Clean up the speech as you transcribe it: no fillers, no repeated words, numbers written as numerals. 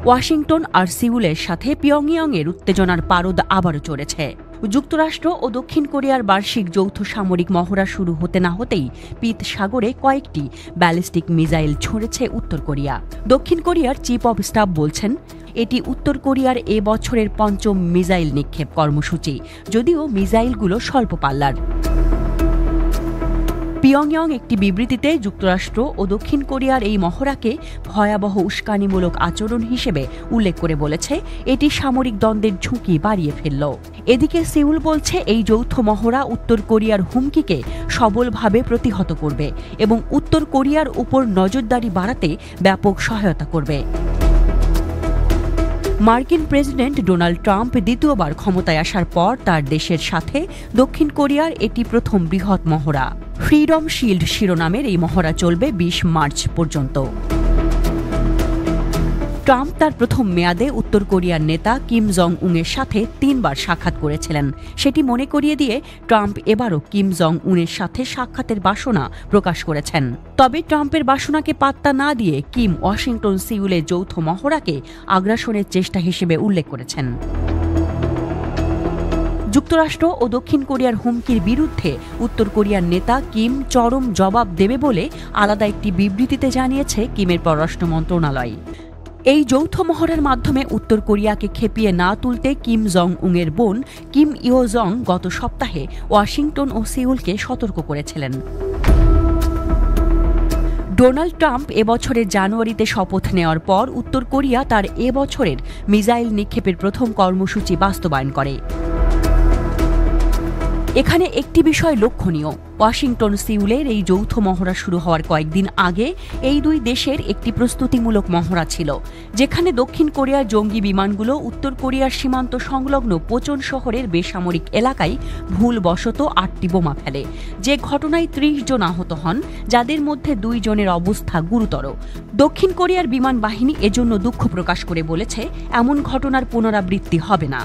Washington আর সিউলের সাথে পিয়ংইয়ংয়ের উত্তেজনার পারদ আবারও চড়েছে। যুক্তরাষ্ট্র ও দক্ষিণ কোরিয়ার বার্ষিক যৌথ সামরিক মহড়া শুরু হতে না হতেই পিত সাগরে কয়েকটি ব্যালিস্টিক মিসাইল ছুঁড়েছে উত্তর কোরিয়া। দক্ষিণ কোরিয়ার চিফ অব স্টাফ বলছেন, এটি উত্তর কোরিয়ার এ বছরের পঞ্চম মিসাইল নিক্ষেপ কর্মসূচি, যদিও মিসাইলগুলো স্বল্প পাল্লার। পিয়ংইয়ং একটি বিবৃতিতে যুক্তরাষ্ট্র ও দক্ষিণ কোরিয়ার এই মহড়াকে ভয়াবহ উস্কানিমূলক আচরণ হিসেবে উল্লেখ করে বলেছে, এটি সামরিক দ্বন্দ্বের ঝুঁকি বাড়িয়ে ফেলল। এদিকে সিউল বলছে, এই যৌথ মহড়া উত্তর কোরিয়ার হুমকিকে সবলভাবে প্রতিহত করবে এবং উত্তর কোরিয়ার উপর নজরদারি বাড়াতে ব্যাপক সহায়তা করবে। মার্কিন প্রেসিডেন্ট ডোনাল্ড ট্রাম্প দ্বিতীয়বার ক্ষমতায় আসার পর তার দেশের সাথে দক্ষিণ কোরিয়ার এটি প্রথম বৃহৎ মহড়া। ফ্রিডম শিল্ড শিরোনামের এই মহড়া চলবে ২০ মার্চ পর্যন্ত। ট্রাম্প তার প্রথম মেয়াদে উত্তর কোরিয়ার নেতা কিম জং উনের সাথে ৩ বার সাক্ষাৎ করেছিলেন। সেটি মনে করিয়ে দিয়ে ট্রাম্প এবারও কিম জং উনের সাথে সাক্ষাতের বাসনা প্রকাশ করেছেন। তবে ট্রাম্পের বাসনাকে পাত্তা না দিয়ে কিম ওয়াশিংটন সিউলের যৌথ মহড়াকে আগ্রাসনের চেষ্টা হিসেবে উল্লেখ করেছেন। যুক্তরাষ্ট্র ও দক্ষিণ কোরিয়ার হুমকির বিরুদ্ধে উত্তর কোরিয়ার নেতা কিম চরম জবাব দেবে বলে আলাদা একটি বিবৃতিতে জানিয়েছে কিমের পররাষ্ট্র মন্ত্রণালয়। এই যৌথ মহড়ার মাধ্যমে উত্তর কোরিয়াকে খেপিয়ে না তুলতে কিম জং উনের বোন কিম ইও জং গত সপ্তাহে ওয়াশিংটন ও সিউলকে সতর্ক করেছিলেন। ডোনাল্ড ট্রাম্প এবছরের জানুয়ারিতে শপথ নেওয়ার পর উত্তর কোরিয়া তার এবছরের মিসাইল নিক্ষেপের প্রথম কর্মসূচি বাস্তবায়ন করে। এখানে একটি বিষয় লক্ষণীয়, ওয়াশিংটন সিউলের এই যৌথ মহড়া শুরু হওয়ার কয়েকদিন আগে এই দুই দেশের একটি প্রস্তুতিমূলক মহড়া ছিল, যেখানে দক্ষিণ কোরিয়ার জঙ্গি বিমানগুলো উত্তর কোরিয়ার সীমান্ত সংলগ্ন পোচন শহরের বেসামরিক এলাকায় ভুলবশত ৮টি বোমা ফেলে, যে ঘটনায় ৩০ জন আহত হন, যাদের মধ্যে ২ জনের অবস্থা গুরুতর। দক্ষিণ কোরিয়ার বিমান বাহিনী এজন্য দুঃখ প্রকাশ করে বলেছে, এমন ঘটনার পুনরাবৃত্তি হবে না।